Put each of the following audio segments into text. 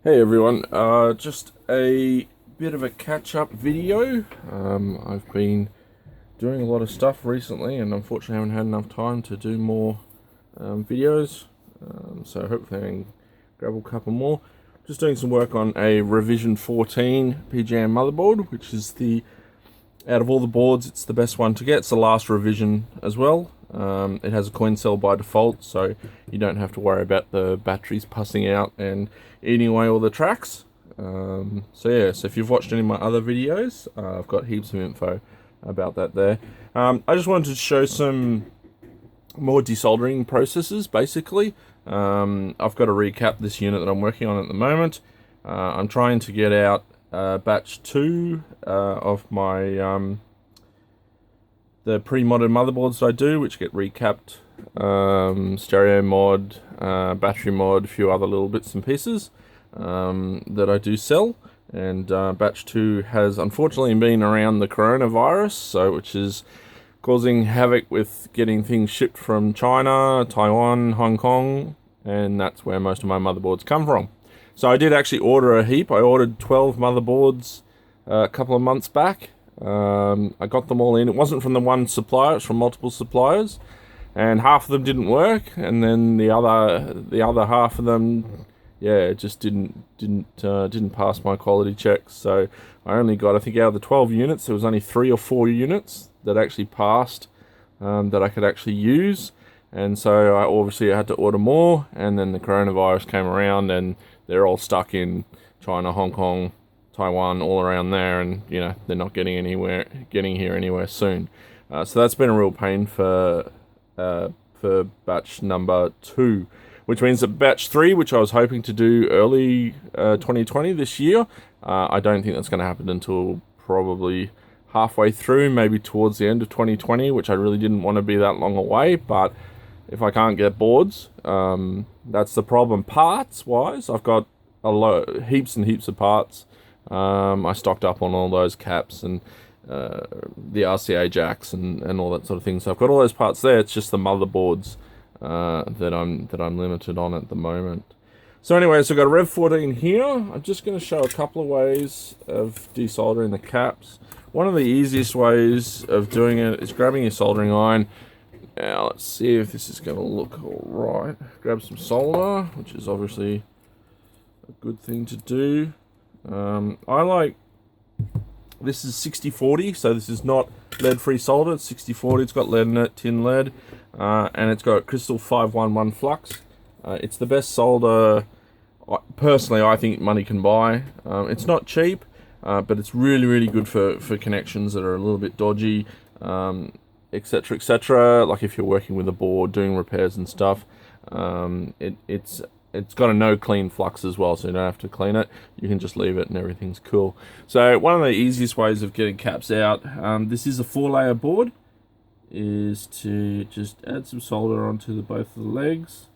Hey everyone, just a bit of a catch-up video. I've been doing a lot of stuff recently and unfortunately haven't had enough time to do more videos, so hopefully I can grab a couple more. Just doing some work on a revision 14 PGM motherboard, which is out of all the boards, it's the best one to get. It's the last revision as well. It has a coin cell by default, so you don't have to worry about the batteries passing out and eating away all the tracks. So if you've watched any of my other videos, I've got heaps of info about that there. I just wanted to show some more desoldering processes, basically. I've got to recap this unit that I'm working on at the moment. I'm trying to get out batch 2 of my the pre-modded motherboards that I do, which get recapped, stereo mod, battery mod, a few other little bits and pieces that I do sell. And batch 2 has unfortunately been around the coronavirus, which is causing havoc with getting things shipped from China, Taiwan, Hong Kong, and that's where most of my motherboards come from. So I did actually order a heap. I ordered 12 motherboards a couple of months back. I got them all in. It wasn't from the one supplier, it's from multiple suppliers, and half of them didn't work, and then the other half of them, it just didn't pass my quality checks. So I only got, I think, out of the 12 units, there was only 3 or 4 units that actually passed, that I could actually use. And so I had to order more, and then the coronavirus came around and they're all stuck in China, Hong Kong, Taiwan, all around there, and they're not getting here anywhere soon. So that's been a real pain for batch number 2, which means that batch 3, which I was hoping to do early 2020 this year, I don't think that's going to happen until probably halfway through, maybe towards the end of 2020, which I really didn't want to be that long away. But if I can't get boards, that's the problem. Parts wise, I've got heaps and heaps of parts. I stocked up on all those caps and the RCA jacks and all that sort of thing. So I've got all those parts there. It's just the motherboards that I'm limited on at the moment. So anyway, so I've got a Rev 14 here. I'm just going to show a couple of ways of desoldering the caps. One of the easiest ways of doing it is grabbing your soldering iron. Now let's see if this is going to look all right. Grab some solder, which is obviously a good thing to do. This is 6040, so this is not lead-free solder. It's 6040. It's got lead in it, tin lead, and it's got crystal 511 flux. It's the best solder, personally, I think money can buy. It's not cheap, but it's really, really good for connections that are a little bit dodgy, etc., etc. Like if you're working with a board, doing repairs and stuff. It's got a no clean flux as well, so you don't have to clean it. You can just leave it and everything's cool. So one of the easiest ways of getting caps out, this is a 4-layer board, is to just add some solder onto both of the legs.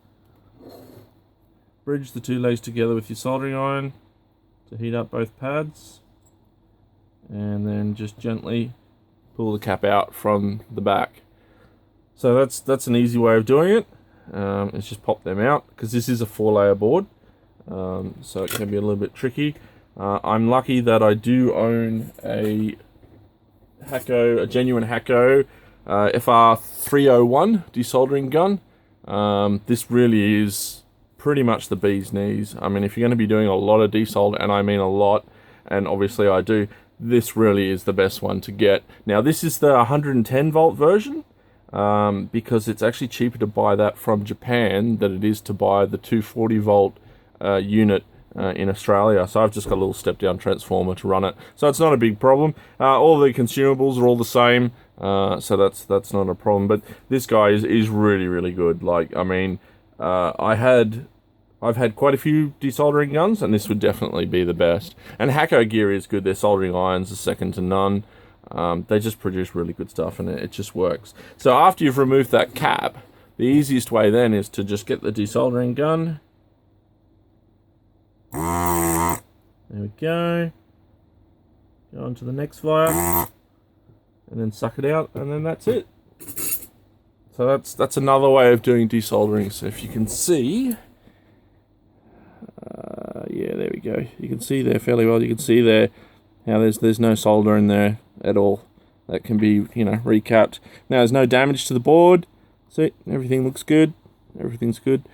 Bridge the 2 legs together with your soldering iron to heat up both pads. And then just gently pull the cap out from the back. So that's an easy way of doing it. It's just pop them out, because this is a 4-layer board, so it can be a little bit tricky. I'm lucky that I do own a genuine Hacko FR301 desoldering gun. This really is pretty much the bee's knees. I mean, if you're going to be doing a lot of desolder, and I mean a lot, and obviously I do, this really is the best one to get. Now this is the 110 volt version. Because it's actually cheaper to buy that from Japan than it is to buy the 240 volt unit in Australia. So I've just got a little step down transformer to run it, so it's not a big problem. All the consumables are all the same, so that's not a problem. But this guy is really, really good. Like, I mean, I've had quite a few desoldering guns, and this would definitely be the best. And Hacko gear is good. Their soldering irons are second to none. They just produce really good stuff, and it just works. So after you've removed that cap, the easiest way then is to just get the desoldering gun. There we go. Go on to the next fire, and then suck it out, and then that's it. So that's another way of doing desoldering. So if you can see, yeah, there we we go. You can see there fairly well. You can see there how there's no solder in there at all. That can be, you know, recapped. Now there's no damage to the board. See, everything looks good. Everything's good.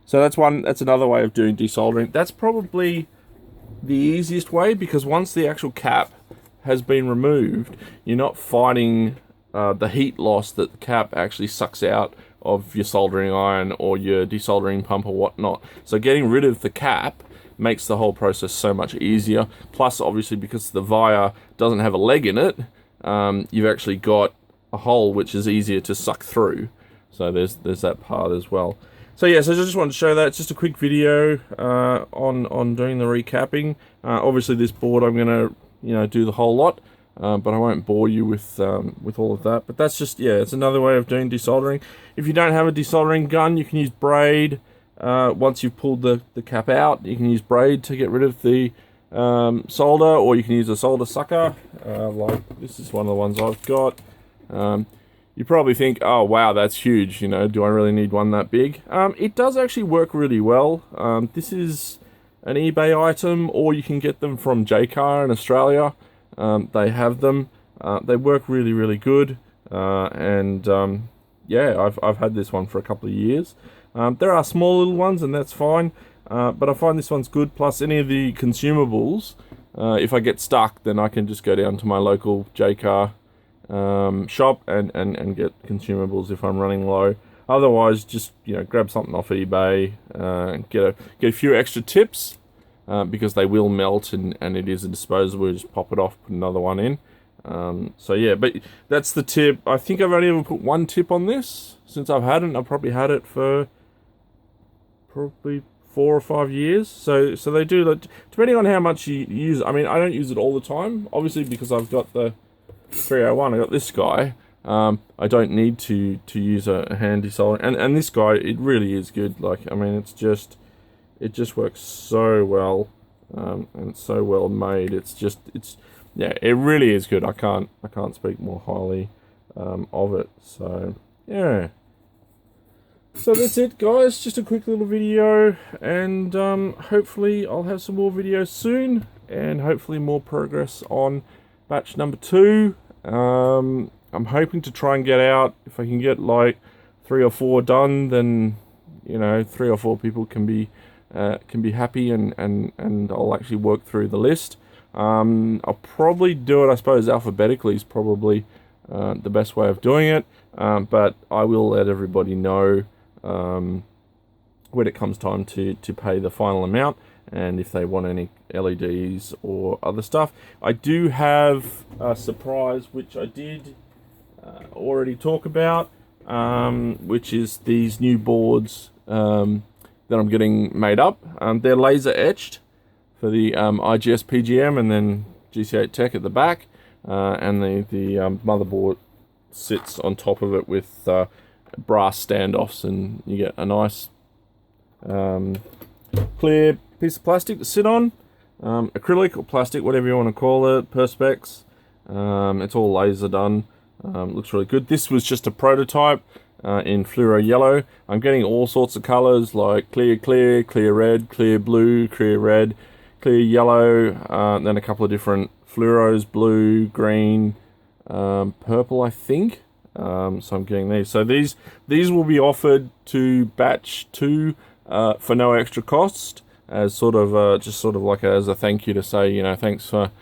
So that's another way of doing desoldering. That's probably the easiest way, because once the actual cap has been removed, you're not fighting the heat loss that the cap actually sucks out of your soldering iron or your desoldering pump or whatnot. So getting rid of the cap makes the whole process so much easier. Plus, obviously, because the via doesn't have a leg in it, you've actually got a hole which is easier to suck through. So there's that part as well. So yeah, so I just wanted to show that. It's just a quick video on doing the recapping. Obviously, this board I'm gonna, you know, do the whole lot, but I won't bore you with all of that. But that's just, yeah, it's another way of doing desoldering. If you don't have a desoldering gun, you can use braid. Once you've pulled the cap out, you can use braid to get rid of the solder, or you can use a solder sucker. Like this is one of the ones I've got. You probably think, oh wow, that's huge, you know, do I really need one that big? It does actually work really well. This is an eBay item, or you can get them from JCar in Australia. They have them. They work really, really good. Yeah, I've had this one for a couple of years. There are small little ones, and that's fine. But I find this one's good. Plus, any of the consumables, if I get stuck, then I can just go down to my local JCar shop and get consumables if I'm running low. Otherwise, just, you know, grab something off eBay and get a few extra tips, because they will melt, and it is a disposable. Just pop it off, put another one in. So yeah, but that's the tip. I think I've only ever put one tip on this since I've had it. I've probably had it for probably 4 or 5 years. So they do that, depending on how much you use. I mean, I don't use it all the time, obviously, because I've got the 301. I got this guy. I don't need to use a hand desoldering, and this guy, it really is good. Like, I mean, it just works so well, and it's so well made. Yeah, it really is good. I can't speak more highly of it. So yeah, so that's it, guys. Just a quick little video, and hopefully I'll have some more videos soon, and hopefully more progress on batch number 2. I'm hoping to try and get out, if I can get like 3 or 4 done, then, you know, 3 or 4 people can be happy, and I'll actually work through the list. I'll probably do it, I suppose, alphabetically is probably the best way of doing it, but I will let everybody know when it comes time to pay the final amount, and if they want any LEDs or other stuff. I do have a surprise, which I did already talk about, which is these new boards that I'm getting made up. They're laser etched for the IGS PGM, and then GC8 Tech at the back, and the motherboard sits on top of it with brass standoffs, and you get a nice clear piece of plastic to sit on, acrylic or plastic, whatever you want to call it, Perspex. It's all laser done. Looks really good. This was just a prototype in fluoro yellow. I'm getting all sorts of colors, like clear red, clear blue, clear red, clear yellow, then a couple of different fluoros, blue, green, purple, I think. So I'm getting these. So these will be offered to batch 2 for no extra cost, as sort of just sort of like as a thank you, to say, you know, thanks for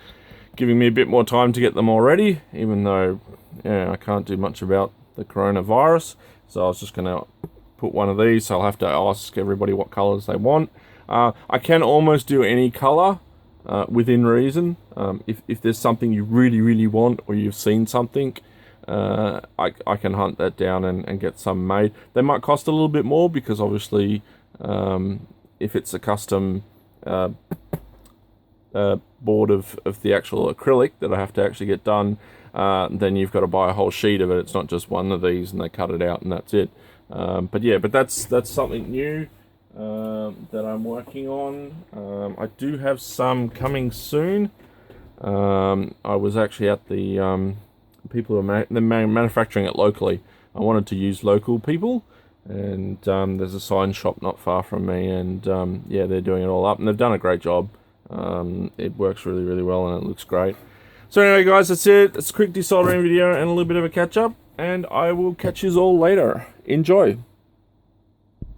giving me a bit more time to get them all ready, even though, yeah, I can't do much about the coronavirus. So I was just going to put one of these, so I'll have to ask everybody what colors they want. I can almost do any color within reason. If there's something you really want, or you've seen something, I can hunt that down and get some made. They might cost a little bit more, because obviously if it's a custom board of the actual acrylic that I have to actually get done, then you've got to buy a whole sheet of it. It's not just one of these and they cut it out and that's it. But yeah, but that's something new that I'm working on. I do have some coming soon. I was actually at the people who are manufacturing it locally. I wanted to use local people, and there's a sign shop not far from me, and yeah, they're doing it all up, and they've done a great job. It works really, really well and it looks great. So anyway guys, that's it. It's a quick desoldering video and a little bit of a catch up, and I will catch you all later. Enjoy.